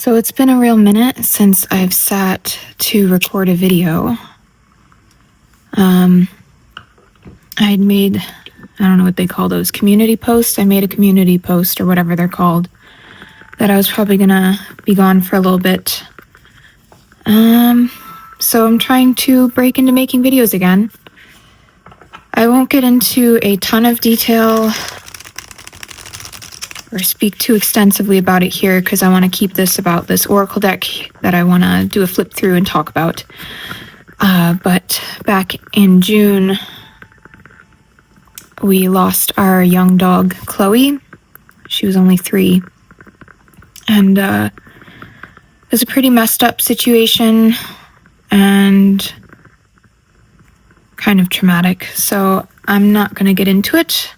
So it's been a real minute since I've sat to record a video. I'd made, I don't know what they call those, community posts. I made a community post or whatever they're called that I was probably gonna be gone for a little bit. So I'm trying to break into making videos again. I won't get into a ton of detail or speak too extensively about it here because I want to keep this about this Oracle deck that I want to do a flip through and talk about. But back in June, we lost our young dog, Chloe. She was only 3. And it was a pretty messed up situation and kind of traumatic. So I'm not going to get into it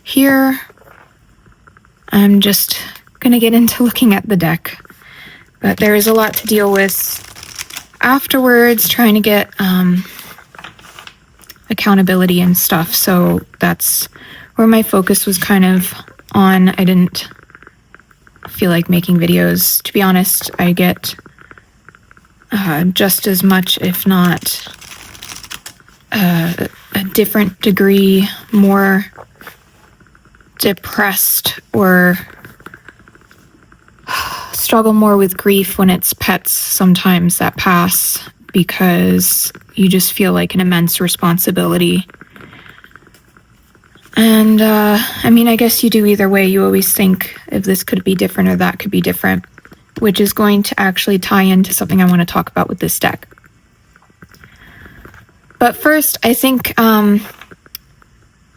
here. I'm just going to get into looking at the deck. But there is a lot to deal with afterwards, trying to get accountability and stuff. So that's where my focus was kind of on. I didn't feel like making videos. To be honest, I get just as much, if not a different degree, more depressed or struggle more with grief when it's pets sometimes that pass, because you just feel like an immense responsibility. And I mean, I guess you do either way. You always think if this could be different or that could be different, which is going to actually tie into something I want to talk about with this deck. But first, I think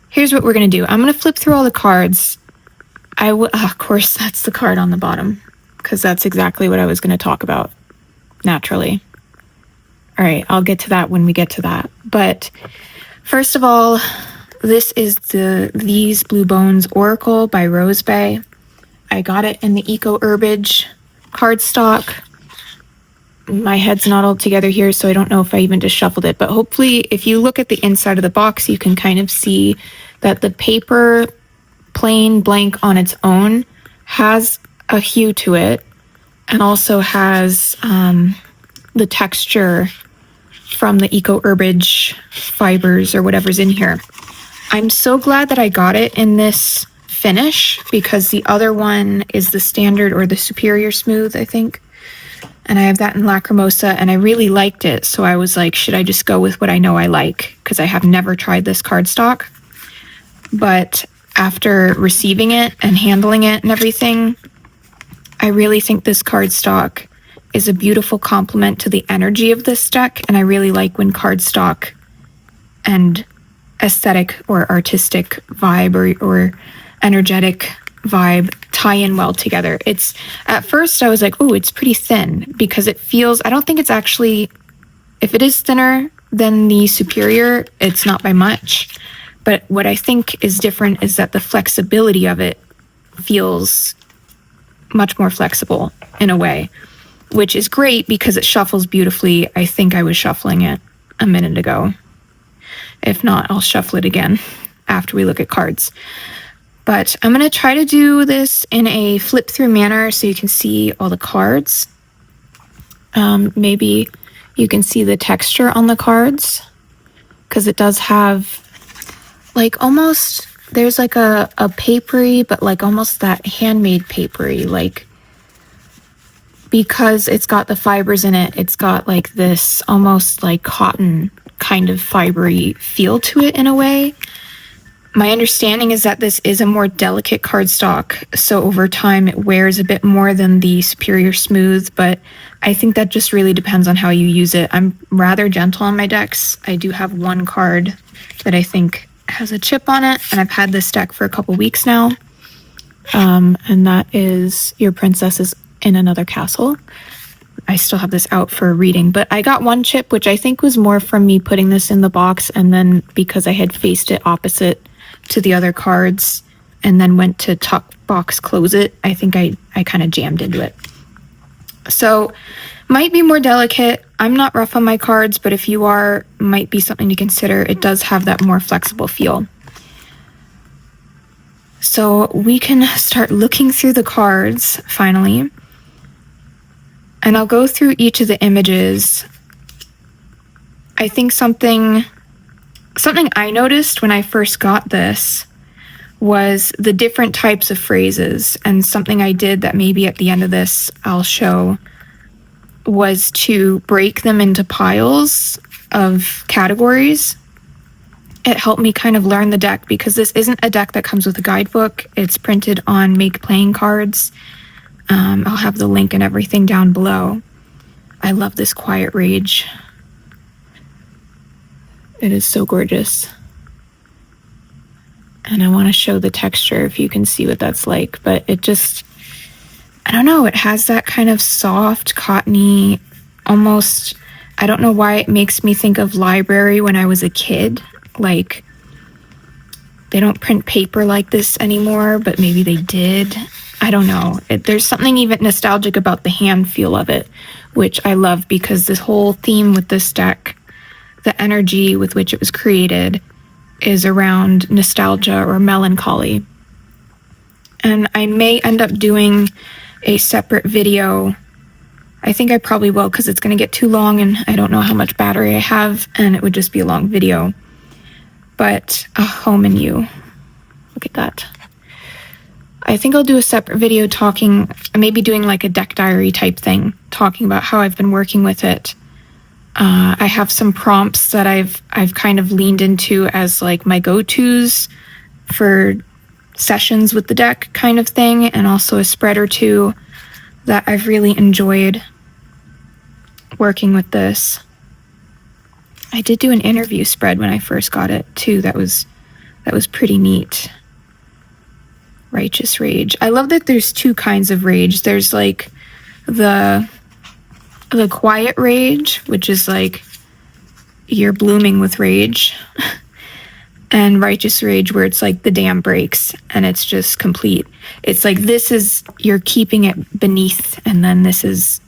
here's what we're going to do. I'm going to flip through all the cards. Of course, that's the card on the bottom, because that's exactly what I was going to talk about, naturally. All right, I'll get to that when we get to that. But first of all, this is the These Blue Bones Oracle by Rosebae. I got it in the Eco Herbage cardstock. My head's not all together here, so I don't know if I even just shuffled it. But hopefully, if you look at the inside of the box, you can kind of see that the paper, plain blank on its own, has a hue to it, and also has the texture from the Eco Herbage fibers or whatever's in here. I'm so glad that I got it in this finish, because the other one is the standard or the superior smooth, I think. And I have that in Lacrimosa, and I really liked it. So I was like, should I just go with what I know I like? Because I have never tried this cardstock. But after receiving it and handling it and everything, I really think this cardstock is a beautiful complement to the energy of this deck. And I really like when cardstock and aesthetic or artistic vibe or energetic vibe tie in well together. It's, at first I was like, oh, it's pretty thin, because it feels, I don't think it's actually, if it is thinner than the superior, it's not by much. But what I think is different is that the flexibility of it feels much more flexible in a way, which is great because it shuffles beautifully. I think I was shuffling it a minute ago. If not, I'll shuffle it again after we look at cards. But I'm going to try to do this in a flip through manner so you can see all the cards. Maybe you can see the texture on the cards, because it does have like almost, there's like a papery, but like almost that handmade papery, like, because it's got the fibers in it, it's got like this almost like cotton kind of fibery feel to it in a way. My understanding is that this is a more delicate cardstock, so over time it wears a bit more than the superior smooth, but I think that just really depends on how you use it. I'm rather gentle on my decks. I do have one card that I think has a chip on it, and I've had this deck for a couple weeks now, and that is Your Princess is in Another Castle. I still have this out for a reading, but I got one chip, which I think was more from me putting this in the box, and then because I had faced it opposite to the other cards and then went to tuck box close it, I think I kind of jammed into it. So might be more delicate. I'm not rough on my cards, but if you are, might be something to consider. It does have that more flexible feel. So we can start looking through the cards finally. And I'll go through each of the images. I think something I noticed when I first got this was the different types of phrases, and something I did that maybe at the end of this I'll show was to break them into piles of categories. It helped me kind of learn the deck, because this isn't a deck that comes with a guidebook. It's printed on Make playing cards. I'll have the link and everything down below. I love this Quiet Rage. It is so gorgeous. And I want to show the texture if you can see what that's like, but it just, I don't know, it has that kind of soft, cottony, almost, I don't know why it makes me think of library when I was a kid. Like, they don't print paper like this anymore, but maybe they did. I don't know. There's something even nostalgic about the hand feel of it, which I love, because this whole theme with this deck, the energy with which it was created, is around nostalgia or melancholy. And I may end up doing a separate video. I think I probably will, because it's going to get too long and I don't know how much battery I have, and it would just be a long video. But Home and You, look at that. I think I'll do a separate video talking, maybe doing like a deck diary type thing, talking about how I've been working with it. I have some prompts that I've kind of leaned into as like my go-tos for sessions with the deck kind of thing, and also a spread or two that I've really enjoyed working with this. I did do an interview spread when I first got it too. That was pretty neat. Righteous Rage. I love that there's two kinds of rage. There's like the Quiet Rage, which is like you're blooming with rage, and Righteous Rage, where it's like the dam breaks and it's just complete. It's like this is, you're keeping it beneath, and then this is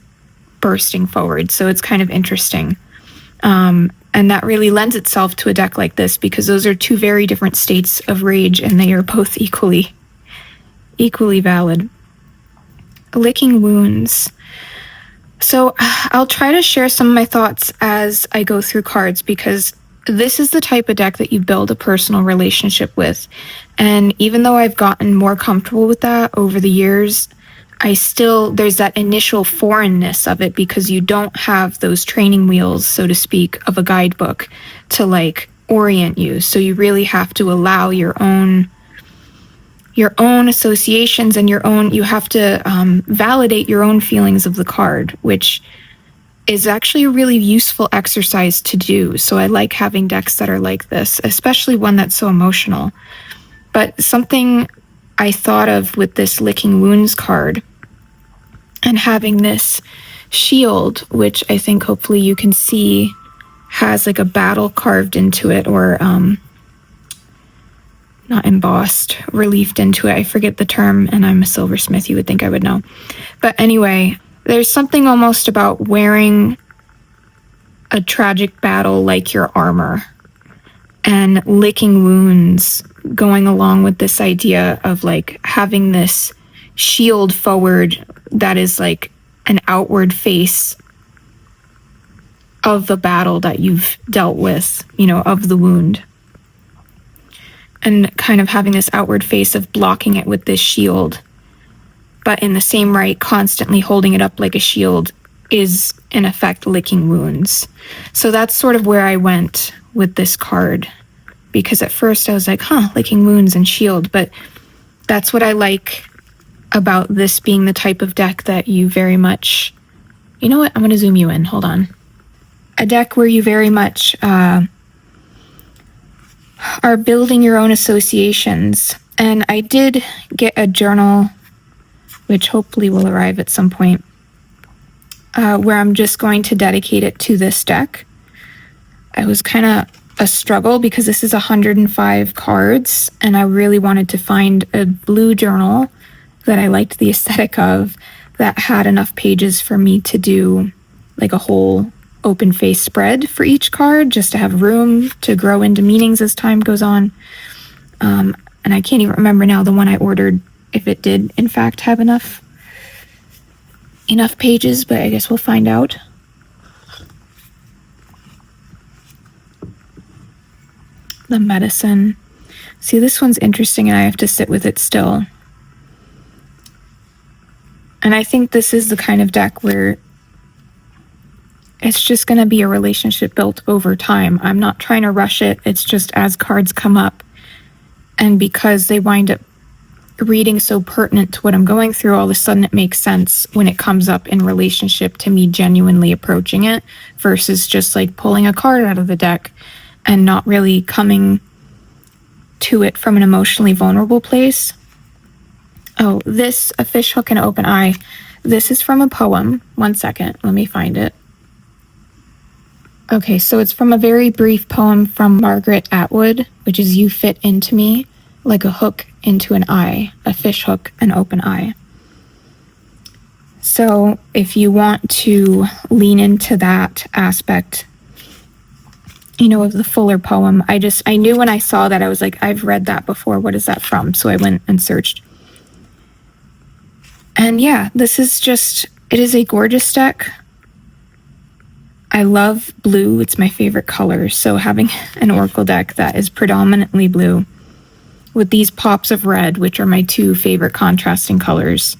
bursting forward. So it's kind of interesting. And that really lends itself to a deck like this, because those are two very different states of rage, and they are both equally valid. Licking Wounds. So I'll try to share some of my thoughts as I go through cards, because this is the type of deck that you build a personal relationship with. And even though I've gotten more comfortable with that over the years, there's that initial foreignness of it, because you don't have those training wheels, so to speak, of a guidebook to like orient you. So you really have to allow your own associations and you have to validate your own feelings of the card, which is actually a really useful exercise to do. So I like having decks that are like this, especially one that's so emotional. But something I thought of with this Licking Wounds card and having this shield, which I think hopefully you can see has like a battle carved into it, or not embossed, reliefed into it. I forget the term, and I'm a silversmith. You would think I would know. But anyway, there's something almost about wearing a tragic battle like your armor, and licking wounds going along with this idea of like having this shield forward that is like an outward face of the battle that you've dealt with, of the wound. And kind of having this outward face of blocking it with this shield, but in the same right, constantly holding it up like a shield is in effect licking wounds. So that's sort of where I went with this card, because at first I was like, licking wounds and shield, but that's what I like about this being the type of deck that you very much, you know what, I'm going to zoom you in, hold on. A deck where you very much are building your own associations. And I did get a journal, which hopefully will arrive at some point, where I'm just going to dedicate it to this deck. It was kind of a struggle because this is 105 cards, and I really wanted to find a blue journal that I liked the aesthetic of, that had enough pages for me to do like a whole open face spread for each card, just to have room to grow into meanings as time goes on. And I can't even remember now the one I ordered, if it did in fact have enough. enough pages, but I guess we'll find out. The medicine. See, this one's interesting and I have to sit with it still. And I think this is the kind of deck where it's just going to be a relationship built over time. I'm not trying to rush it. It's just as cards come up, and because they wind up reading so pertinent to what I'm going through, all of a sudden it makes sense when it comes up in relationship to me genuinely approaching it versus just like pulling a card out of the deck and not really coming to it from an emotionally vulnerable place. Oh, this, a fish hook and an open eye. This is from a poem. 1 second, let me find it. Okay, so it's from a very brief poem from Margaret Atwood, which is "You fit into me like a hook into an eye, a fish hook, an open eye." So if you want to lean into that aspect, you know, of the fuller poem, I knew when I saw that, I was like, I've read that before. What is that from? So I went and searched. And yeah, this is just, it is a gorgeous deck. I love blue. It's my favorite color. So having an oracle deck that is predominantly blue with these pops of red, which are my two favorite contrasting colors,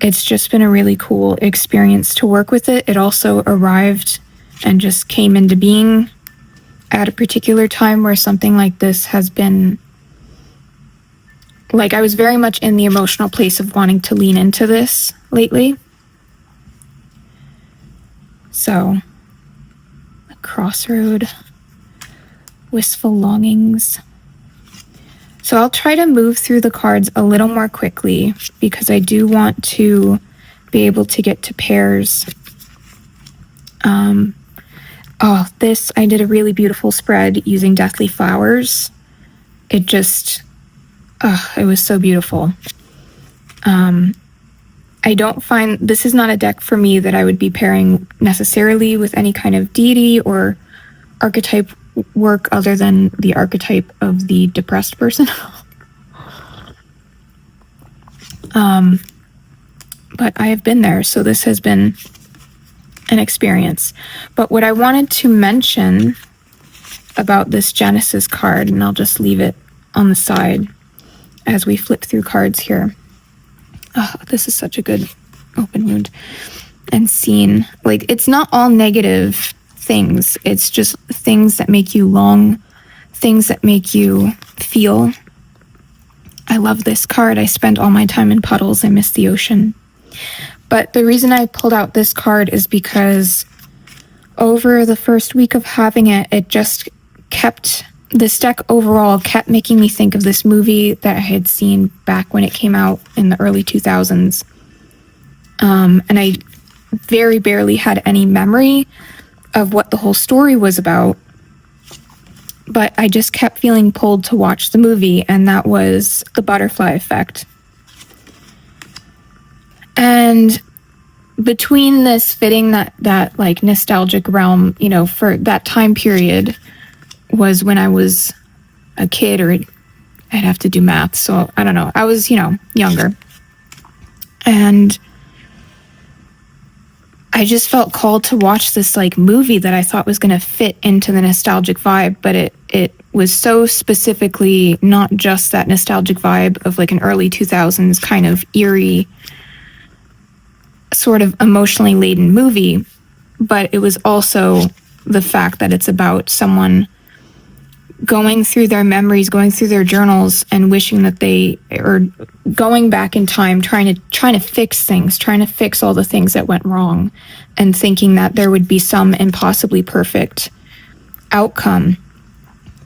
it's just been a really cool experience to work with it. It also arrived and just came into being at a particular time where something like this has been, like, I was very much in the emotional place of wanting to lean into this lately. So, the crossroad, wistful longings. So I'll try to move through the cards a little more quickly because I do want to be able to get to pairs. This, I did a really beautiful spread using Deathly Flowers. It just, it was so beautiful. I don't find, this is not a deck for me that I would be pairing necessarily with any kind of deity or archetype work other than the archetype of the depressed person. But I have been there, so this has been an experience. But what I wanted to mention about this Genesis card, and I'll just leave it on the side as we flip through cards here. Oh, this is such a good open wound and scene. Like, it's not all negative things. It's just things that make you long, things that make you feel. I love this card. I spent all my time in puddles. I miss the ocean. But the reason I pulled out this card is because over the first week of having it, it just kept, this deck overall kept making me think of this movie that I had seen back when it came out in the early 2000s. And I very barely had any memory of what the whole story was about. But I just kept feeling pulled to watch the movie, and that was The Butterfly Effect. And between this fitting that like nostalgic realm, you know, for that time period was when I was a kid, or I'd have to do math. So I don't know. I was, you know, younger. And I just felt called to watch this like movie that I thought was going to fit into the nostalgic vibe, but it was so specifically not just that nostalgic vibe of like an early 2000s kind of eerie, sort of emotionally laden movie, but it was also the fact that it's about someone going through their memories, going through their journals, and wishing that they, or going back in time, trying to fix things, trying to fix all the things that went wrong, and thinking that there would be some impossibly perfect outcome,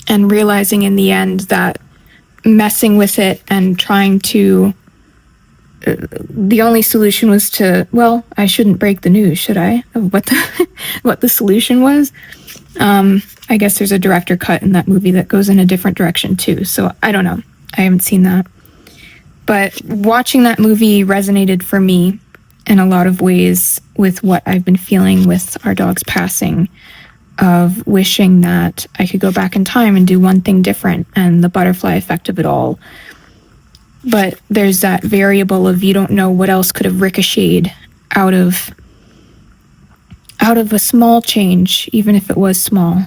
and realizing in the end that messing with it and trying to, the only solution was to, well, I shouldn't break the news, should I? Of what the solution was. I guess there's a director cut in that movie that goes in a different direction too. So I don't know. I haven't seen that. But watching that movie resonated for me in a lot of ways with what I've been feeling with our dog's passing, of wishing that I could go back in time and do one thing different, and the butterfly effect of it all But there's that variable of you don't know what else could have ricocheted out of a small change, even if it was small.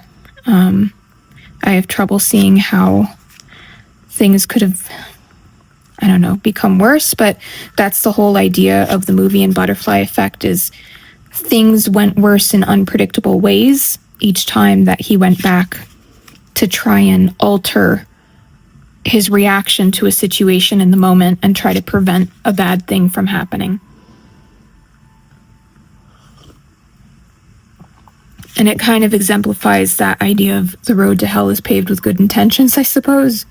I have trouble seeing how things could have, I don't know, become worse, but that's the whole idea of the movie and Butterfly Effect is things went worse in unpredictable ways each time that he went back to try and alter his reaction to a situation in the moment and try to prevent a bad thing from happening. And it kind of exemplifies that idea of the road to hell is paved with good intentions, I suppose.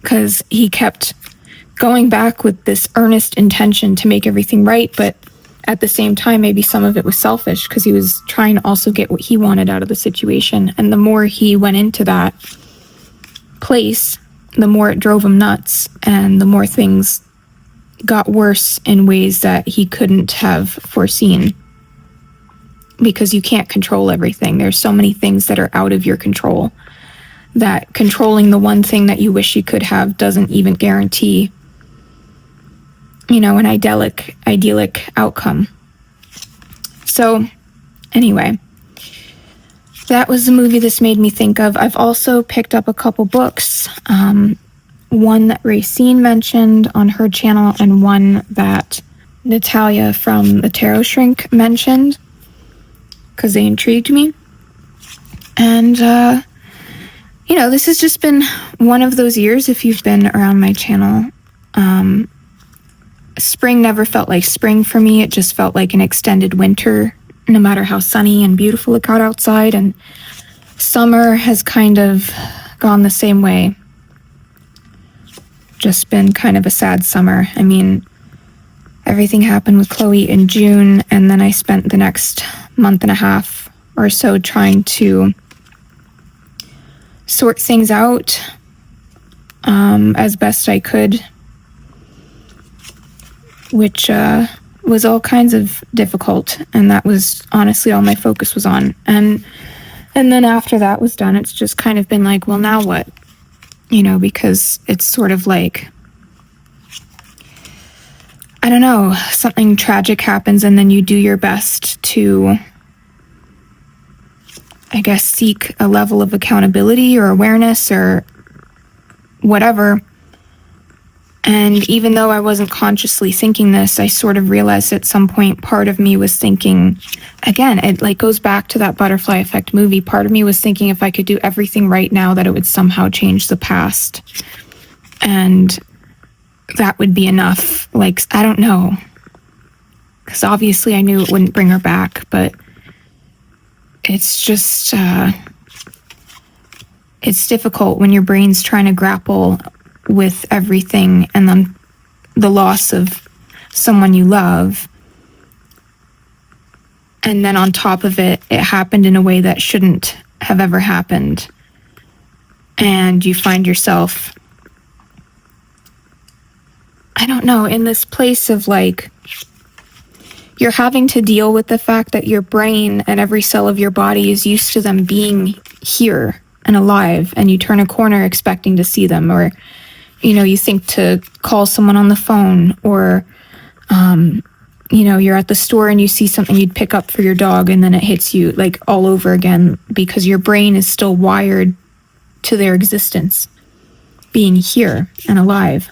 Because he kept going back with this earnest intention to make everything right, but at the same time, maybe some of it was selfish because he was trying to also get what he wanted out of the situation. And the more he went into that place, the more it drove him nuts, and the more things got worse in ways that he couldn't have foreseen. Because you can't control everything. There's so many things that are out of your control that controlling the one thing that you wish you could have doesn't even guarantee, an idyllic outcome. So anyway, that was the movie this made me think of. I've also picked up a couple books, one that Racine mentioned on her channel and one that Natalia from the Tarot Shrink mentioned, because they intrigued me. And, this has just been one of those years, if you've been around my channel. Spring never felt like spring for me. It just felt like an extended winter, no matter how sunny and beautiful it got outside. And summer has kind of gone the same way. Just been kind of a sad summer. I mean, everything happened with Chloe in June, and then I spent the next month and a half or so trying to sort things out as best I could, which was all kinds of difficult, and that was honestly all my focus was on. And then after that was done, it's just kind of been like, well, now what? Because it's sort of like, I don't know, something tragic happens and then you do your best to, I guess, seek a level of accountability or awareness or whatever. And even though I wasn't consciously thinking this, I sort of realized at some point part of me was thinking, again, it like goes back to that Butterfly Effect movie. Part of me was thinking if I could do everything right now, that it would somehow change the past. And that would be enough. Like, I don't know. Because obviously I knew it wouldn't bring her back, but it's just, it's difficult when your brain's trying to grapple with everything and then the loss of someone you love. And then on top of it, it happened in a way that shouldn't have ever happened. And you find yourself, I don't know, in this place of like, you're having to deal with the fact that your brain and every cell of your body is used to them being here and alive, and you turn a corner expecting to see them, or you think to call someone on the phone, or, you're at the store and you see something you'd pick up for your dog and then it hits you like all over again because your brain is still wired to their existence, being here and alive.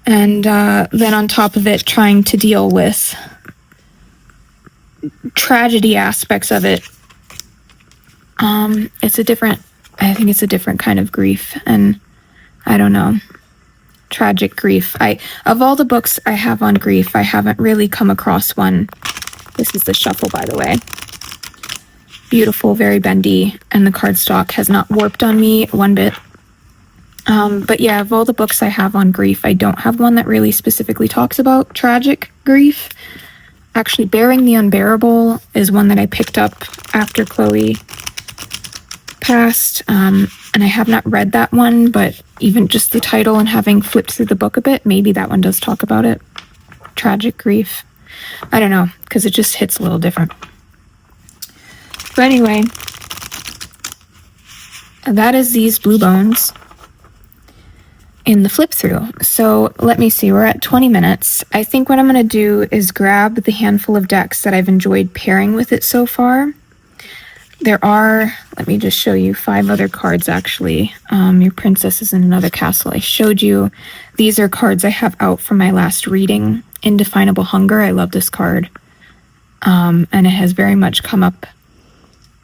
And then on top of it, trying to deal with tragedy aspects of it. I think it's a different kind of grief, and I don't know, tragic grief. Of all the books I have on grief, I haven't really come across one. This is the shuffle, by the way. Beautiful, very bendy, and the cardstock has not warped on me one bit. But yeah, of all the books I have on grief, I don't have one that really specifically talks about tragic grief. Actually, Bearing the Unbearable is one that I picked up after Chloe passed, and I have not read that one, but even just the title and having flipped through the book a bit, maybe that one does talk about it. Tragic grief. I don't know, because it just hits a little different. But anyway, that is these blue bones. in the flip through. So let me see, we're at 20 minutes. I think what I'm going to do is grab the handful of decks that I've enjoyed pairing with it so far. There are, let me just show you 5 other cards actually. Your Princess is in Another Castle. I showed you, these are cards I have out from my last reading. Indefinable Hunger, I love this card. And it has very much come up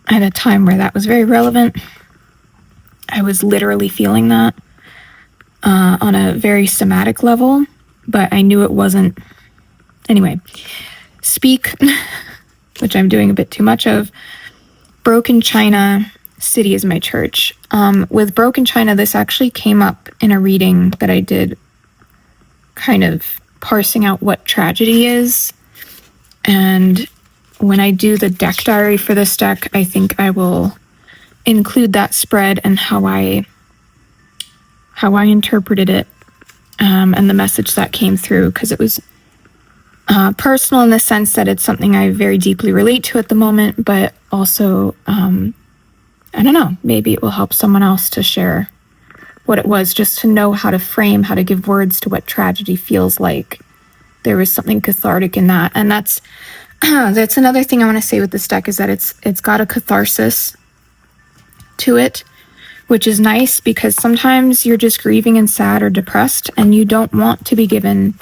at a time where that was very relevant. I was literally feeling that on a very somatic level, but I knew it wasn't. Anyway, Speak, which I'm doing a bit too much of. Broken China, City is My Church. With Broken China, this actually came up in a reading that I did, kind of parsing out what tragedy is. And when I do the deck diary for this deck, I think I will include that spread and how I interpreted it, and the message that came through, because it was personal in the sense that it's something I very deeply relate to at the moment, but also, I don't know, maybe it will help someone else to share what it was, just to know how to frame, how to give words to what tragedy feels like. There was something cathartic in that, and that's another thing I want to say with this deck, is that it's got a catharsis to it, which is nice, because sometimes you're just grieving and sad or depressed, and you don't want to be given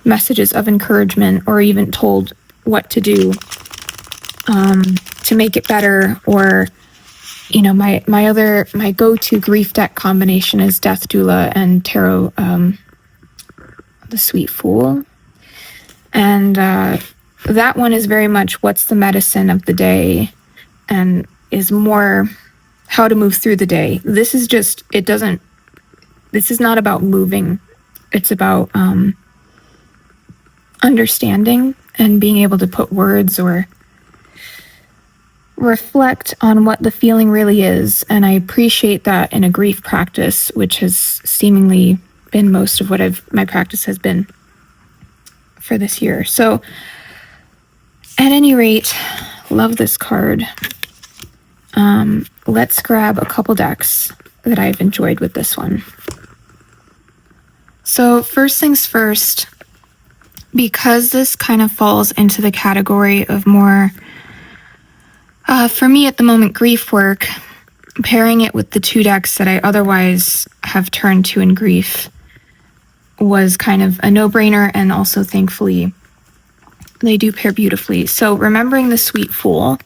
messages of encouragement or even told what to do to make it better. Or, you know, my go-to grief deck combination is Death Doula and Tarot, the Sweet Fool. And that one is very much what's the medicine of the day, and is more how to move through the day. This is just, this is not about moving. It's about understanding and being able to put words or reflect on what the feeling really is. And I appreciate that in a grief practice, which has seemingly been most of what my practice has been for this year. So at any rate, love this card. Let's grab a couple decks that I've enjoyed with this one. So first things first, because this kind of falls into the category of more, for me at the moment, grief work, pairing it with the 2 decks that I otherwise have turned to in grief was kind of a no-brainer, and also thankfully they do pair beautifully. So Remembering the Sweet Fool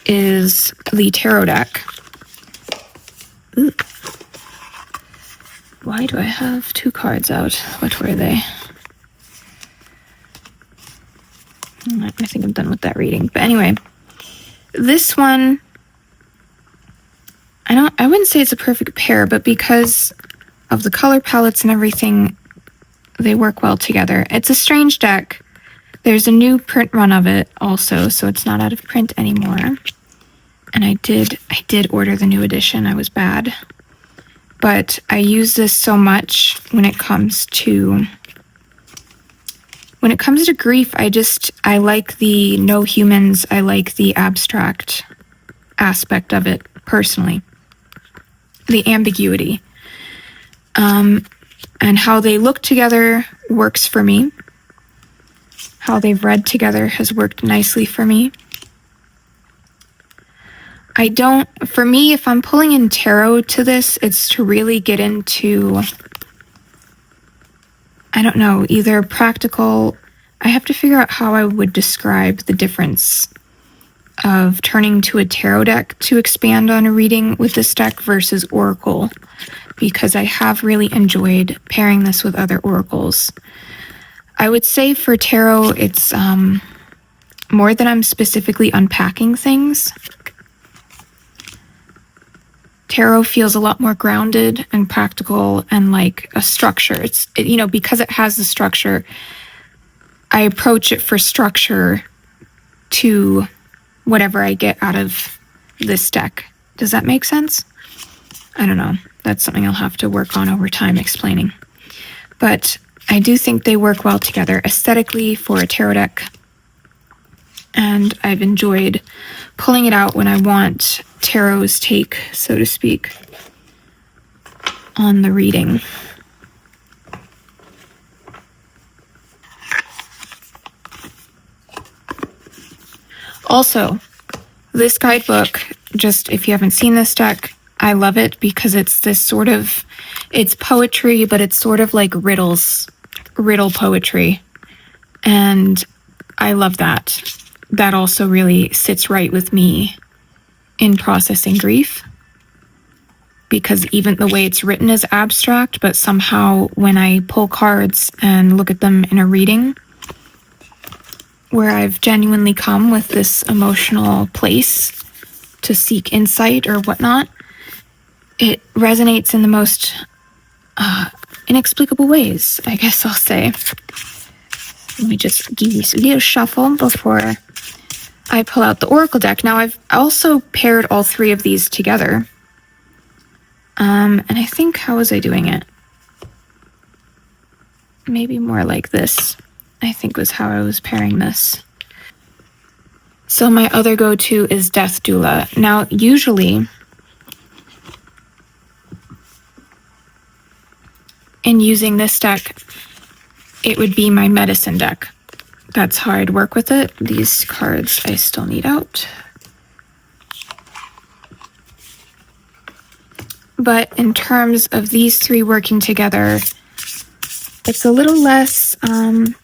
is the tarot deck. Ooh. Why do I have 2 cards out? What were they? I think I'm done with that reading. But anyway, this one, I wouldn't say it's a perfect pair, but because of the color palettes and everything, they work well together. It's a strange deck. There's a new print run of it also, so it's not out of print anymore. And I did order the new edition. I was bad. But I use this so much when it comes to grief. I like the no humans. I like the abstract aspect of it personally. The ambiguity. And how they look together works for me. How they've read together has worked nicely for me. For me, if I'm pulling in tarot to this, it's to really get into, I don't know, either practical. I have to figure out how I would describe the difference of turning to a tarot deck to expand on a reading with this deck versus oracle, because I have really enjoyed pairing this with other oracles. I would say for tarot, it's more that I'm specifically unpacking things. Tarot feels a lot more grounded and practical and like a structure. Because it has the structure, I approach it for structure to whatever I get out of this deck. Does that make sense? I don't know. That's something I'll have to work on over time explaining. But I do think they work well together aesthetically for a tarot deck. And I've enjoyed pulling it out when I want tarot's take, so to speak, on the reading. Also, this guidebook, just if you haven't seen this deck, I love it because it's this sort of, it's poetry, but it's sort of like riddle poetry. And I love that. That also really sits right with me in processing grief, because even the way it's written is abstract, but somehow when I pull cards and look at them in a reading where I've genuinely come with this emotional place to seek insight or whatnot, it resonates in the most inexplicable ways, I guess I'll say. Let me just give this a little shuffle before I pull out the Oracle deck. Now, I've also paired all three of these together. And I think, how was I doing it? Maybe more like this, I think was how I was pairing this. So my other go-to is Death Doula. Now, usually, in using this deck, it would be my medicine deck. That's how I'd work with it. These cards I still need out. But in terms of these three working together, it's a little less, I'm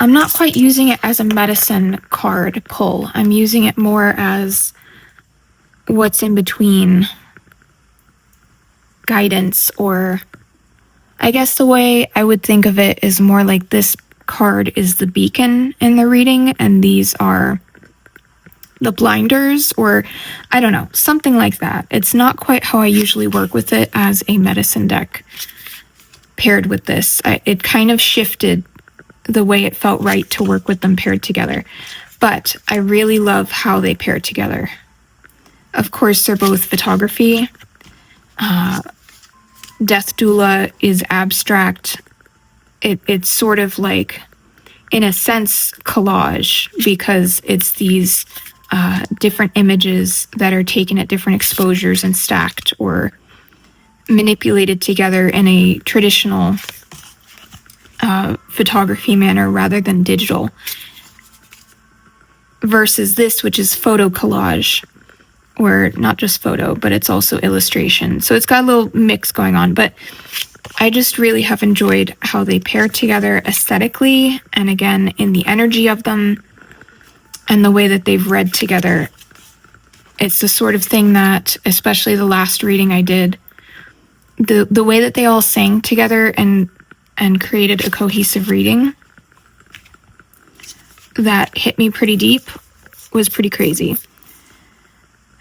not quite using it as a medicine card pull. I'm using it more as what's in between guidance, or I guess the way I would think of it is more like this card is the beacon in the reading, and these are the blinders, or I don't know, something like that. It's not quite how I usually work with it as a medicine deck paired with this. It kind of shifted the way it felt right to work with them paired together. But I really love how they pair together. Of course, they're both photography. Death Doula is abstract. It's sort of like, in a sense, collage, because it's these different images that are taken at different exposures and stacked or manipulated together in a traditional photography manner rather than digital, versus this, which is photo collage, or not just photo, but it's also illustration. So it's got a little mix going on, but I just really have enjoyed how they pair together aesthetically, and again, in the energy of them and the way that they've read together. It's the sort of thing that, especially the last reading I did, the way that they all sang together and created a cohesive reading that hit me pretty deep was pretty crazy.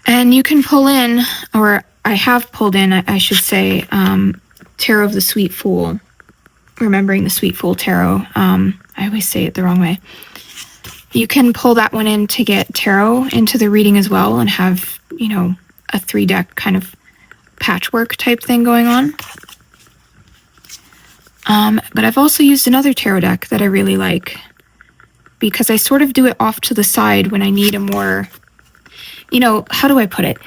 And you can pull in, or I have pulled in, I should say, Tarot of the Sweet Fool, Remembering the Sweet Fool Tarot. I always say it the wrong way. You can pull that one in to get tarot into the reading as well and have, you know, a 3-deck kind of patchwork type thing going on. But I've also used another tarot deck that I really like, because I sort of do it off to the side when I need a more, you know, how do I put it?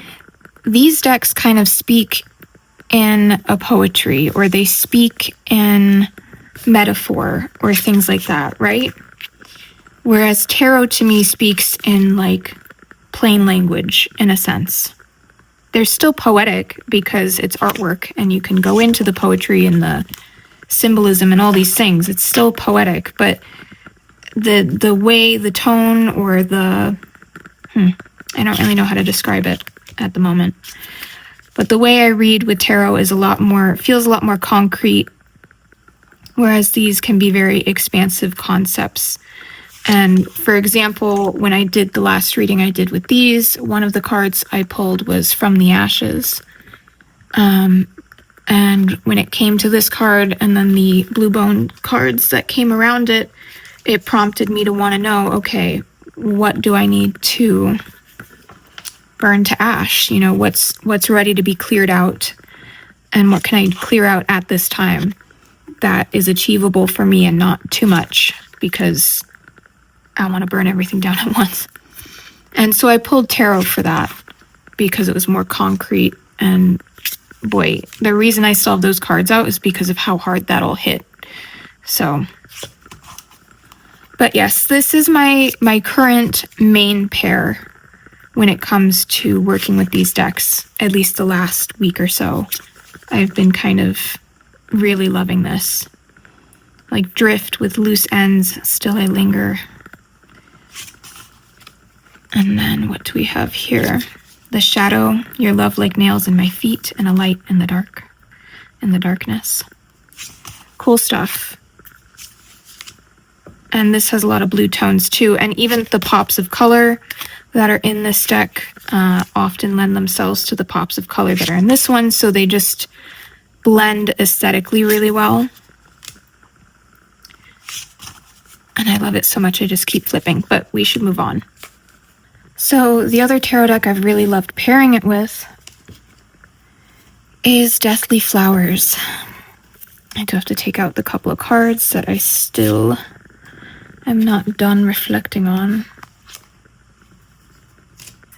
These decks kind of speak in a poetry, or they speak in metaphor or things like that, right? Whereas tarot to me speaks in like plain language in a sense. They're still poetic because it's artwork and you can go into the poetry and the symbolism and all these things. It's still poetic, but the way, the tone, or the, I don't really know how to describe it at the moment. But the way I read with tarot is feels a lot more concrete, whereas these can be very expansive concepts. And for example, when I did the last reading I did with these, one of the cards I pulled was From the Ashes. And when it came to this card and then the blue bone cards that came around it, it prompted me to want to know, okay, what do I need to burn to ash? You know, what's ready to be cleared out, and what can I clear out at this time that is achievable for me and not too much, because I want to burn everything down at once. And so I pulled tarot for that because it was more concrete. And boy, the reason I still have those cards out is because of how hard that all hit. So But yes, this is my current main pair when it comes to working with these decks, at least the last week or so. I've been kind of really loving this. Like Drift with Loose Ends, Still I Linger. And then what do we have here? The Shadow, Your Love Like Nails in My Feet, and a Light in the Dark, in the Darkness. Cool stuff. And this has a lot of blue tones too, and even the pops of color that are in this deck often lend themselves to the pops of color that are in this one, so they just blend aesthetically really well. And I love it so much I just keep flipping, but we should move on. So the other tarot deck I've really loved pairing it with is Deathly Flowers. I do have to take out the couple of cards that I still am not done reflecting on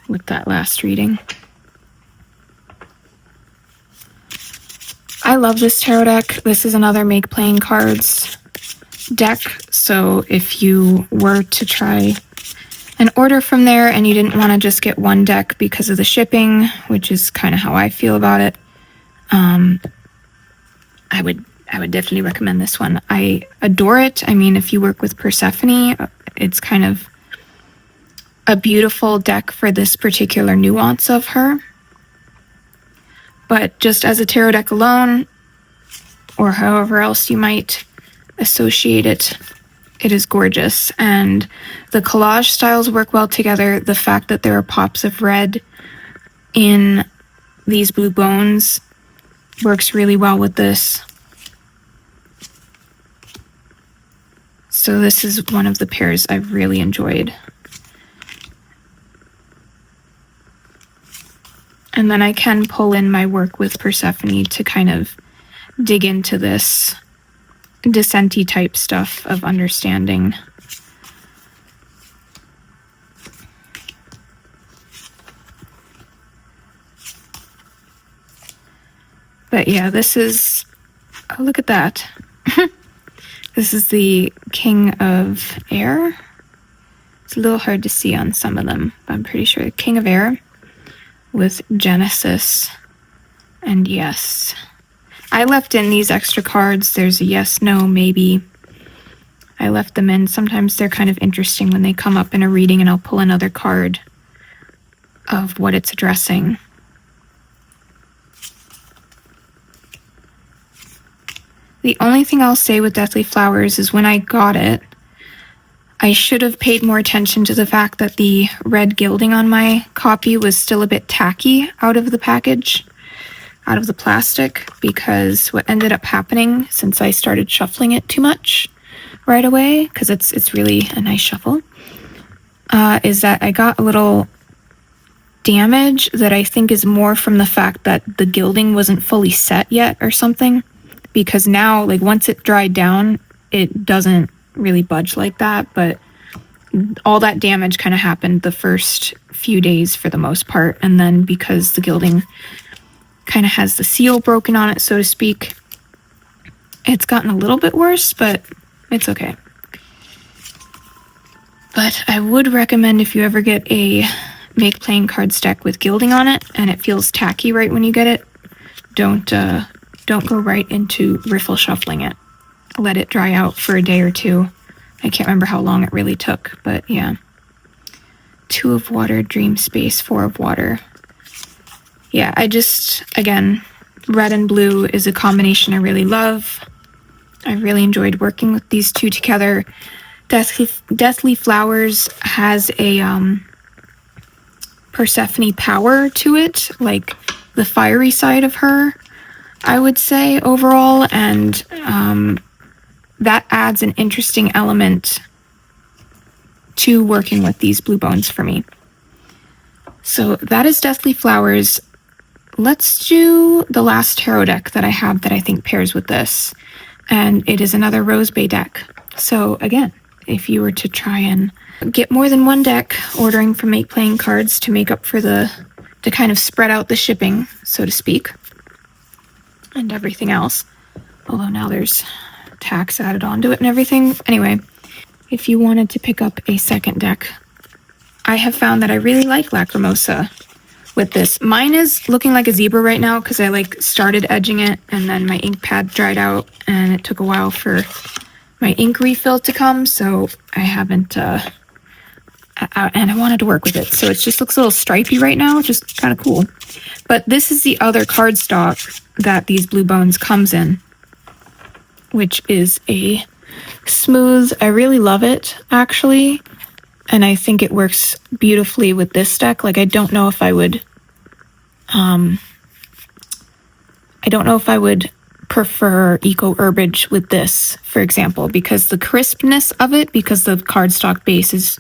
with that last reading. I love this tarot deck. This is another Make Playing Cards deck, so if you were to try and order from there and you didn't want to just get one deck because of the shipping, which is kind of how I feel about it, I would definitely recommend this one. I adore it. I mean, if you work with Persephone, it's kind of a beautiful deck for this particular nuance of her. But just as a tarot deck alone, or however else you might associate it, it is gorgeous. And the collage styles work well together. The fact that there are pops of red in these blue bones works really well with this. So this is one of the pairs I've really enjoyed. And then I can pull in my work with Persephone to kind of dig into this Dissecting type stuff of understanding. But yeah, this is, oh, look at that. This is the King of Air. It's a little hard to see on some of them, but I'm pretty sure King of Air with Genesis and Yes. I left in these extra cards. There's a yes, no, maybe. I left them in. Sometimes they're kind of interesting when they come up in a reading, and I'll pull another card of what it's addressing. The only thing I'll say with Deathly Flowers is when I got it, I should have paid more attention to the fact that the red gilding on my copy was still a bit tacky out of the package, out of the plastic, because what ended up happening, since I started shuffling it too much right away, because it's really a nice shuffle, is that I got a little damage that I think is more from the fact that the gilding wasn't fully set yet or something, because now, like, once it dried down, it doesn't really budge like that, but all that damage kind of happened the first few days for the most part, and then because the gilding kind of has the seal broken on it, so to speak, it's gotten a little bit worse, but it's okay. But I would recommend, if you ever get a Make Playing Cards deck with gilding on it and it feels tacky right when you get it, don't go right into riffle shuffling it. Let it dry out for a day or two. I can't remember how long it really took, but yeah. 2 of Water, Dream Space, 4 of Water. Yeah, again, red and blue is a combination I really love. I really enjoyed working with these two together. Deathly Flowers has a Persephone power to it, like the fiery side of her, I would say, overall, and that adds an interesting element to working with these blue bones for me. So that is Deathly Flowers. Let's do the last tarot deck that I have that I think pairs with this, and it is another Rosebae deck. So again, if you were to try and get more than one deck, ordering from Make Playing Cards to make up for to kind of spread out the shipping, so to speak, and everything else. Although now there's tax added onto it and everything. Anyway, if you wanted to pick up a second deck. I have found that I really like Lacrimosa with this. Mine is looking like a zebra right now because I like started edging it and then my ink pad dried out and it took a while for my ink refill to come, so I haven't, and I wanted to work with it, so it just looks a little stripy right now, which is kind of cool. But this is the other cardstock that these Blue Bones comes in, which is a smooth. I really love it, actually, and I think it works beautifully with this deck. Like, I don't know if I would prefer Eco Herbage with this, for example, because the crispness of it, because the cardstock base is,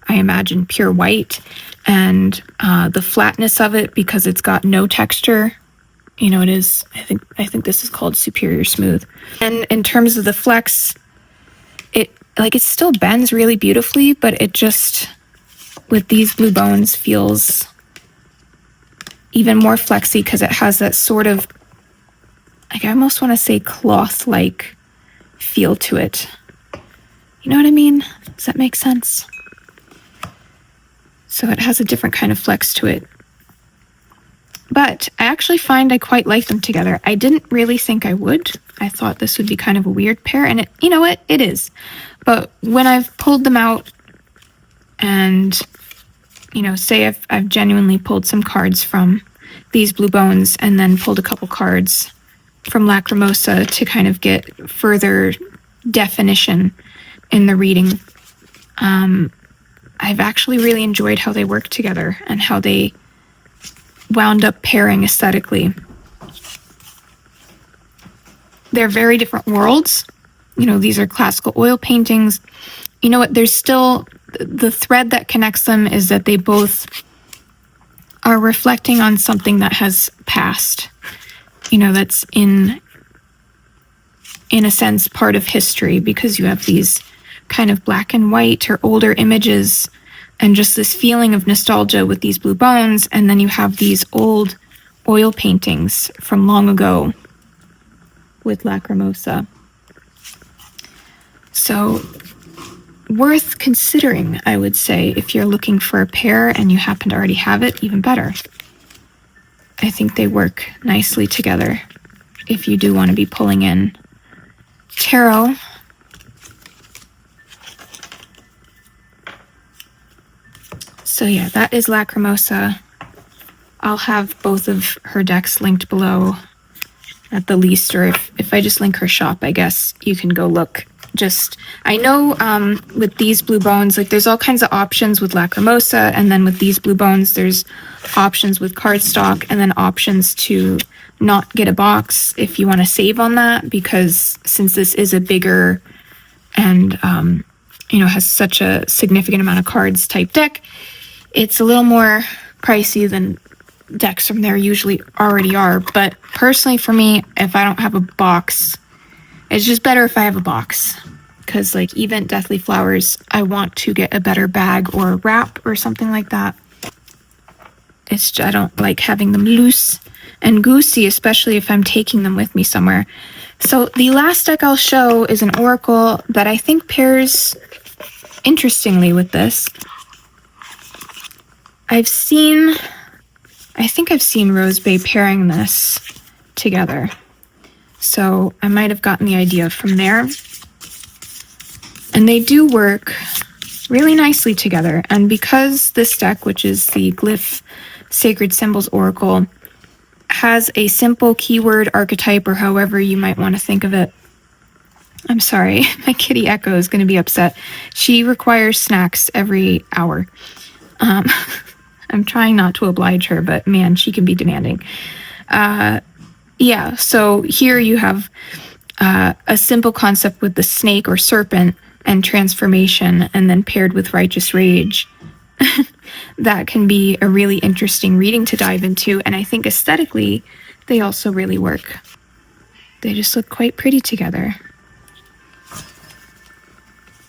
I imagine, pure white, and the flatness of it, because it's got no texture. You know, it is, I think this is called Superior Smooth. And in terms of the flex, it still bends really beautifully, but it just, with these Blue Bones, feels even more flexy because it has that sort of, like, I almost want to say cloth-like feel to it. You know what I mean? Does that make sense? So it has a different kind of flex to it. But I actually find I quite like them together. I didn't really think I would. I thought this would be kind of a weird pair, and it, you know what? It is. But when I've pulled them out and, you know, say I've genuinely pulled some cards from these Blue Bones and then pulled a couple cards from Lacrimosa to kind of get further definition in the reading, I've actually really enjoyed how they work together and how they wound up pairing aesthetically. They're very different worlds. You know, these are classical oil paintings. You know what? There's still, the thread that connects them is that they both are reflecting on something that has passed. You know, that's in a sense part of history, because you have these kind of black and white or older images and just this feeling of nostalgia with these Blue Bones, and then you have these old oil paintings from long ago with Lacrimosa. So worth considering, I would say, if you're looking for a pair and you happen to already have it, even better. I think they work nicely together if you do want to be pulling in tarot. So yeah, that is Lacrimosa. I'll have both of her decks linked below at the least, or if I just link her shop, I guess you can go look. Just, I know with these Blue Bones, like, there's all kinds of options with Lacrimosa, and then with these Blue Bones, there's options with cardstock, and then options to not get a box if you want to save on that, because since this is a bigger and, you know, has such a significant amount of cards type deck, it's a little more pricey than decks from there usually already are. But personally, for me, if I don't have a box, it's just better if I have a box, because like even Deathly Flowers, I want to get a better bag or wrap or something like that. It's just, I don't like having them loose and goosey, especially if I'm taking them with me somewhere. So the last deck I'll show is an Oracle that I think pairs interestingly with this. I think I've seen Rosebae pairing this together. So I might have gotten the idea from there. And they do work really nicely together. And because this deck, which is the Glyph Sacred Symbols Oracle, has a simple keyword archetype, or however you might want to think of it. I'm sorry, my kitty Echo is going to be upset. She requires snacks every hour. I'm trying not to oblige her, but man, she can be demanding. Yeah, so here you have a simple concept with the snake or serpent and transformation, and then paired with Righteous Rage. That can be a really interesting reading to dive into, and I think aesthetically, they also really work. They just look quite pretty together.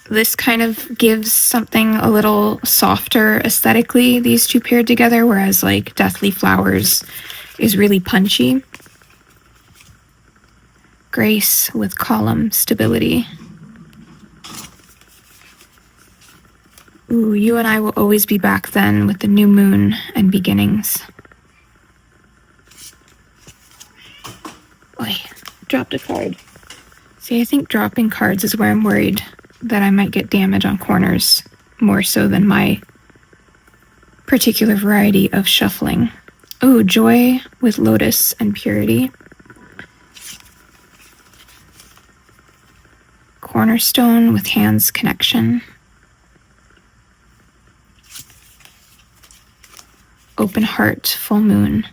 This kind of gives something a little softer aesthetically, these two paired together, whereas like Deathly Flowers is really punchy. Grace with column stability. Ooh, you and I will always be back then with the new moon and beginnings. Oy, dropped a card. See, I think dropping cards is where I'm worried that I might get damage on corners, more so than my particular variety of shuffling. Ooh, joy with lotus and purity. Cornerstone with hands connection. Open heart, full moon.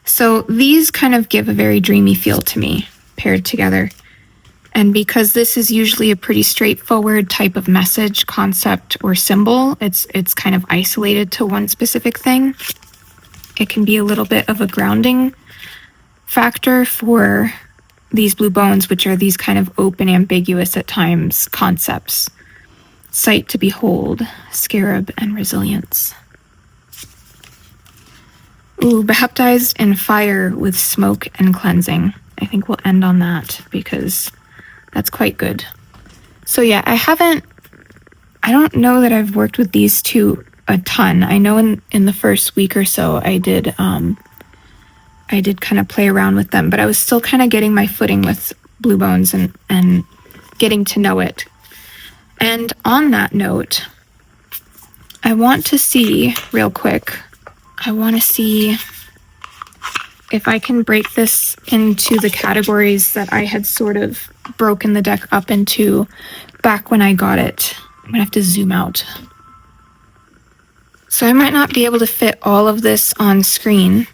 So these kind of give a very dreamy feel to me, paired together. And because this is usually a pretty straightforward type of message, concept, or symbol, it's kind of isolated to one specific thing. It can be a little bit of a grounding factor for these blue bones, which are these kind of open, ambiguous at times concepts. Sight to behold, scarab, and resilience. Ooh, baptized in fire with smoke and cleansing. I think we'll end on that because that's quite good. So yeah, I don't know that I've worked with these two a ton. I know in the first week or so I did kind of play around with them, but I was still kind of getting my footing with blue bones and getting to know it. And on that note, I want to see real quick, if I can break this into the categories that I had sort of broken the deck up into back when I got it. I'm gonna have to zoom out. So I might not be able to fit all of this on screen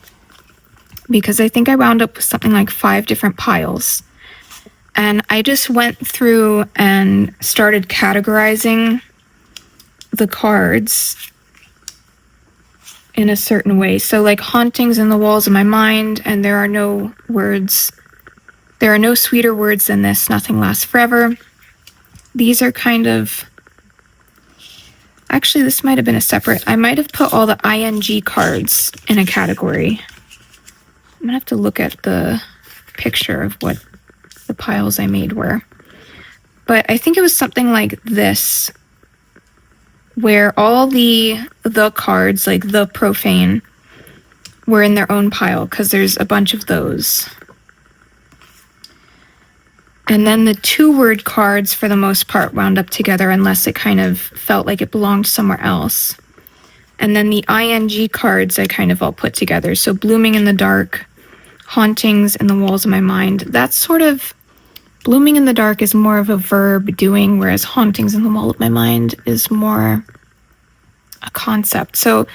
because I think I wound up with something like 5 different piles. And I just went through and started categorizing the cards in a certain way. So like hauntings in the walls of my mind, and there are no sweeter words than this, nothing lasts forever. These are kind of, actually this might have been a separate, I might have put all the ing cards in a category. I'm gonna have to look at the picture of what the piles I made were. But I think it was something like this, where all the cards, like the profane, were in their own pile, because there's a bunch of those. And then the 2-word cards, for the most part, wound up together, unless it kind of felt like it belonged somewhere else. And then the ing cards I kind of all put together. So blooming in the dark, hauntings in the walls of my mind. That's sort of, blooming in the dark is more of a verb doing, whereas hauntings in the wall of my mind is more a concept. So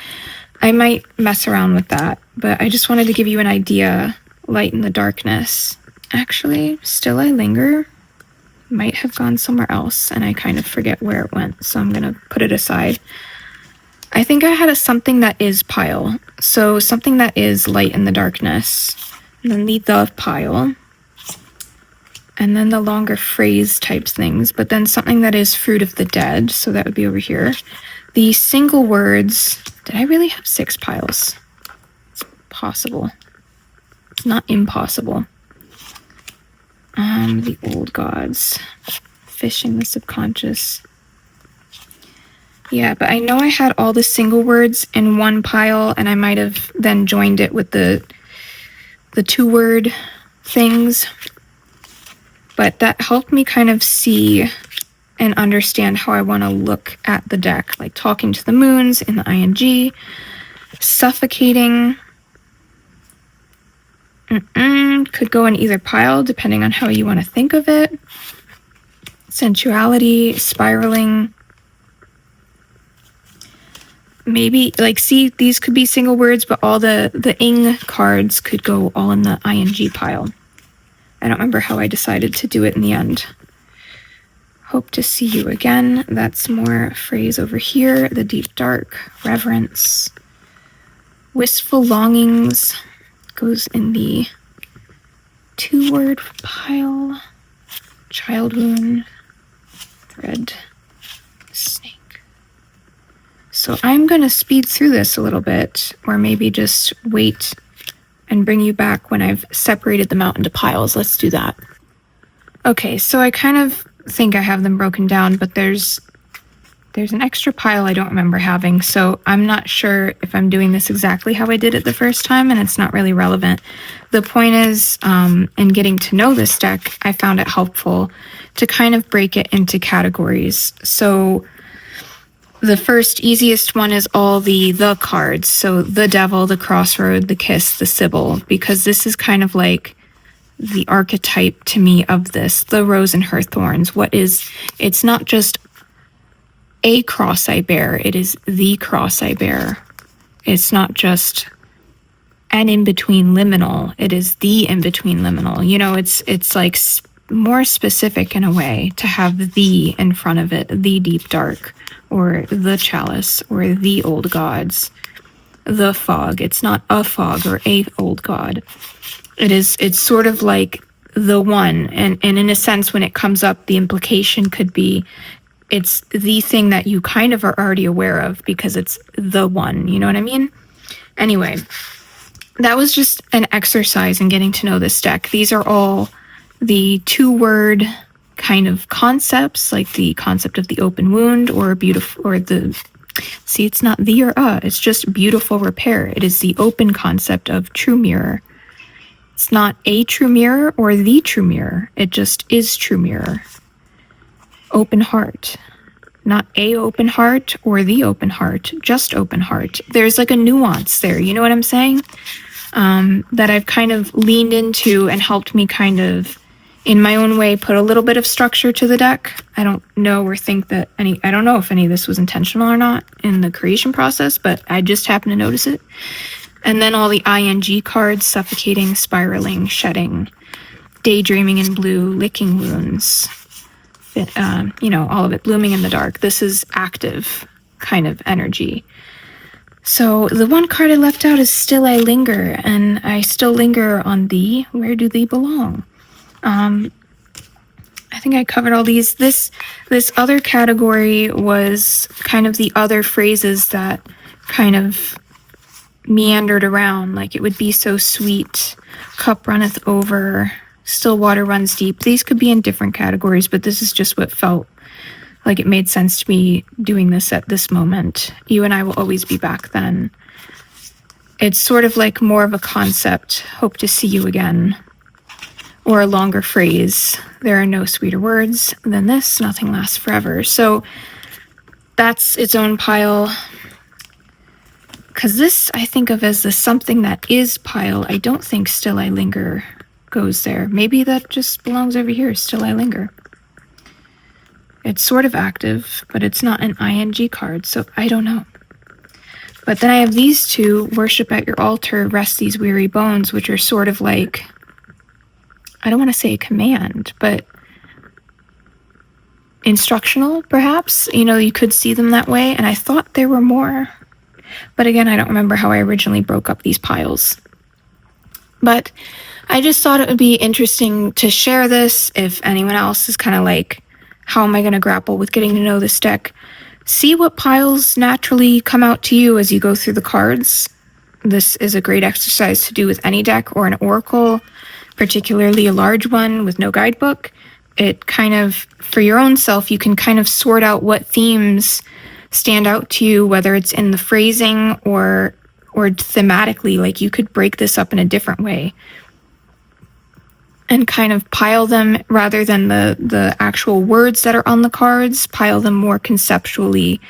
I might mess around with that, but I just wanted to give you an idea. Light in the darkness. Actually, still I linger might have gone somewhere else, and I kind of forget where it went, so I'm gonna put it aside. I think I had a something that is pile. So something that is light in the darkness, and then the pile, and then the longer phrase types things, but then something that is fruit of the dead, so that would be over here. The single words, did I really have 6 piles? It's possible. It's not impossible. The old gods, fishing the subconscious. Yeah, but I know I had all the single words in one pile, and I might have then joined it with the 2-word things. But that helped me kind of see and understand how I want to look at the deck, like talking to the moons in the ing, suffocating. Could go in either pile depending on how you want to think of it. Sensuality, spiraling. Maybe, like, see, these could be single words, but all the ing cards could go all in the ing pile. I don't remember how I decided to do it in the end. Hope to see you again. That's more phrase over here. The deep dark, reverence. Wistful longings goes in the 2-word pile. Child wound. Thread. Snake. So I'm going to speed through this a little bit, or maybe just wait and bring you back when I've separated them out into piles. Let's do that. Okay, so I kind of think I have them broken down, but there's there's an extra pile I don't remember having, so I'm not sure if I'm doing this exactly how I did it the first time, and it's not really relevant. The point is, in getting to know this deck, I found it helpful to kind of break it into categories. So the first easiest one is all the cards. So the Devil, the Crossroad, the Kiss, the Sibyl, because this is kind of like the archetype to me of this, the Rose and her thorns. It's not just a cross I bear, it is the cross I bear. It's not just an in-between liminal, it is the in-between liminal. You know, it's like more specific in a way to have the in front of it, the deep dark, or the chalice, or the old gods, the fog. It's not a fog or a old god. It's sort of like the one, and in a sense, when it comes up, the implication could be it's the thing that you kind of are already aware of because it's the one, you know what I mean? Anyway, that was just an exercise in getting to know this deck. These are all the 2-word kind of concepts, like the concept of the open wound, or beautiful, or it's not the or it's just beautiful repair. It is the open concept of true mirror. It's not a true mirror or the true mirror. It just is true mirror. Open heart. Not a open heart or the open heart, just open heart. There's like a nuance there, you know what I'm saying? That I've kind of leaned into and helped me kind of, in my own way, put a little bit of structure to the deck. I don't know or think that I don't know if any of this was intentional or not in the creation process, but I just happened to notice it. And then all the ing cards: suffocating, spiraling, shedding, daydreaming in blue, licking wounds, all of it, blooming in the dark. This is active kind of energy. So the one card I left out is Still I Linger, and I still linger on thee. Where do thee belong? I think I covered all these. This other category was kind of the other phrases that kind of meandered around, like it would be so sweet, cup runneth over, still water runs deep. These could be in different categories, but this is just what felt like it made sense to me doing this at this moment. You and I will always be back then. It's sort of like more of a concept, hope to see you again, or a longer phrase, there are no sweeter words than this, nothing lasts forever. So that's its own pile. Because this I think of as the something that is pile. I don't think Still I Linger goes there. Maybe that just belongs over here, Still I Linger. It's sort of active, but it's not an ing card, so I don't know. But then I have these two, Worship at Your Altar, Rest These Weary Bones, which are sort of like, I don't want to say a command, but instructional, perhaps. You know, you could see them that way, and I thought there were more. But again, I don't remember how I originally broke up these piles. But I just thought it would be interesting to share this if anyone else is kind of like, how am I going to grapple with getting to know this deck? See what piles naturally come out to you as you go through the cards. This is a great exercise to do with any deck or an oracle, particularly a large one with no guidebook. It kind of, for your own self, you can kind of sort out what themes stand out to you, whether it's in the phrasing or thematically. Like you could break this up in a different way and kind of pile them rather than the actual words that are on the cards, pile them more conceptually,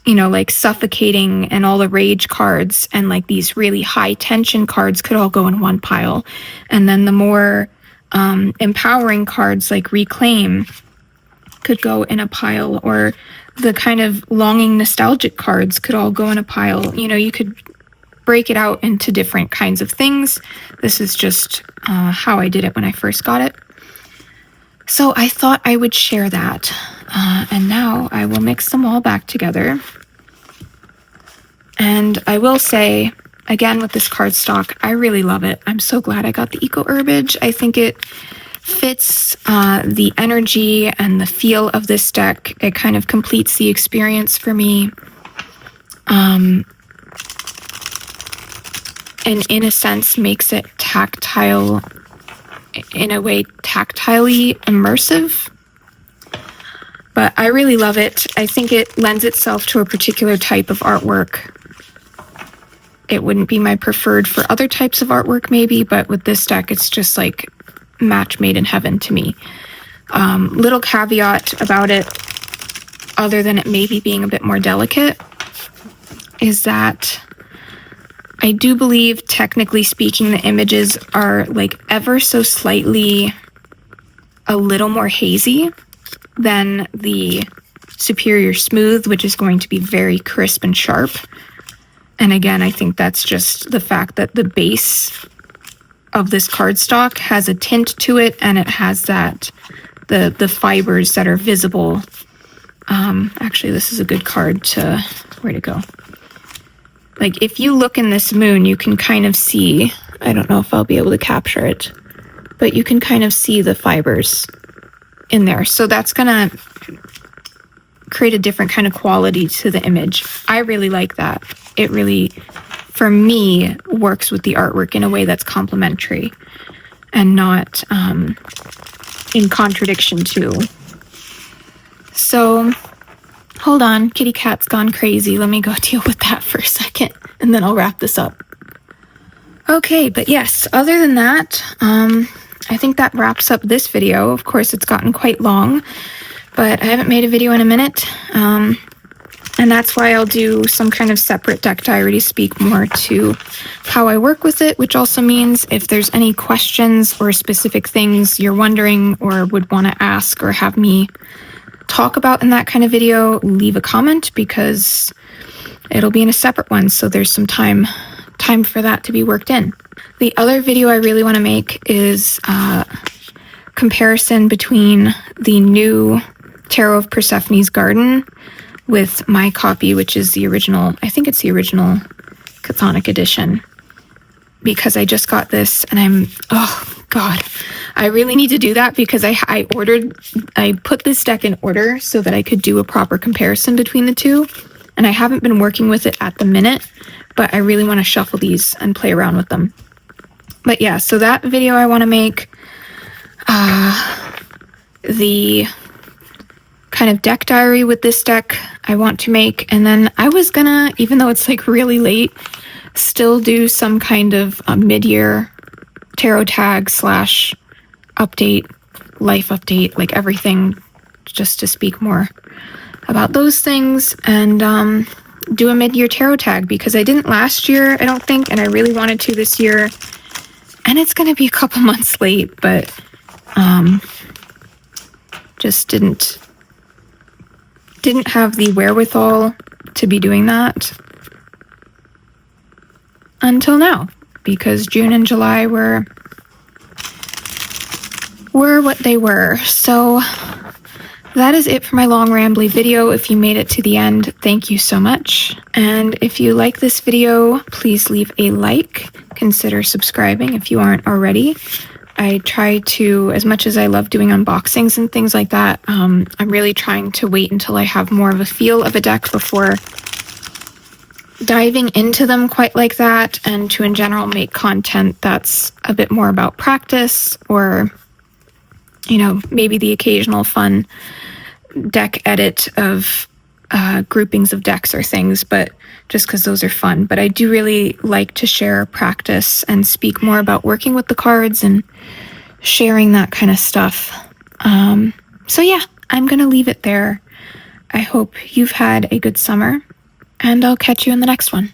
like Suffocating and all the rage cards and like these really high tension cards could all go in one pile. And then the more empowering cards like Reclaim could go in a pile, or the kind of longing nostalgic cards could all go in a pile. You could break it out into different kinds of things. This is just how I did it when I first got it. So I thought I would share that. And now I will mix them all back together. And I will say, again, with this cardstock, I really love it. I'm so glad I got the Eco Herbage. I think it fits the energy and the feel of this deck. It kind of completes the experience for me. And in a sense makes it tactile, in a way tactilely immersive. But I really love it. I think it lends itself to a particular type of artwork. It wouldn't be my preferred for other types of artwork maybe, but with this deck, it's just like match made in heaven to me. Little caveat about it, other than it maybe being a bit more delicate, is that I do believe, technically speaking, the images are like ever so slightly a little more hazy than the Superior Smooth, which is going to be very crisp and sharp. And again, I think that's just the fact that the base of this cardstock has a tint to it, and it has that, the fibers that are visible. Actually, this is a good card to, where'd it go? Like, if you look in this moon, you can kind of see, I don't know if I'll be able to capture it, but you can kind of see the fibers in there. So that's gonna create a different kind of quality to the image. I really like that. It really, for me, works with the artwork in a way that's complementary and not in contradiction to. So, hold on, kitty cat's gone crazy. Let me go deal with that for a second, and then I'll wrap this up. Okay, but yes, other than that, I think that wraps up this video. Of course, it's gotten quite long, but I haven't made a video in a minute, and that's why I'll do some kind of separate deck diary to speak more to how I work with it, which also means if there's any questions or specific things you're wondering or would want to ask or have me talk about in that kind of video, leave a comment, because it'll be in a separate one, so there's some time for that to be worked in. The other video I really want to make is comparison between the new Tarot of Persephone's Garden with my copy, which is the original, I think it's the original Chthonic edition, because I just got this and oh God, I really need to do that, because I put this deck in order so that I could do a proper comparison between the two, and I haven't been working with it at the minute, but I really want to shuffle these and play around with them. But yeah, so that video I want to make, the kind of deck diary with this deck I want to make, and then I was gonna, even though it's like really late, still do some kind of mid-year tarot tag / update, life update, like everything, just to speak more about those things, and do a mid-year tarot tag, because I didn't last year, I don't think, and I really wanted to this year, and it's going to be a couple months late, but just didn't have the wherewithal to be doing that until now, because June and July were what they were. So that is it for my long rambly video. If you made it to the end, thank you so much. And if you like this video, please leave a like. Consider subscribing if you aren't already. I try to, as much as I love doing unboxings and things like that, I'm really trying to wait until I have more of a feel of a deck before diving into them quite like that, and to in general make content that's a bit more about practice, or, you know, maybe the occasional fun deck edit of groupings of decks or things, but just because those are fun. But I do really like to share practice and speak more about working with the cards and sharing that kind of stuff. So yeah, I'm gonna leave it there. I hope you've had a good summer, and I'll catch you in the next one.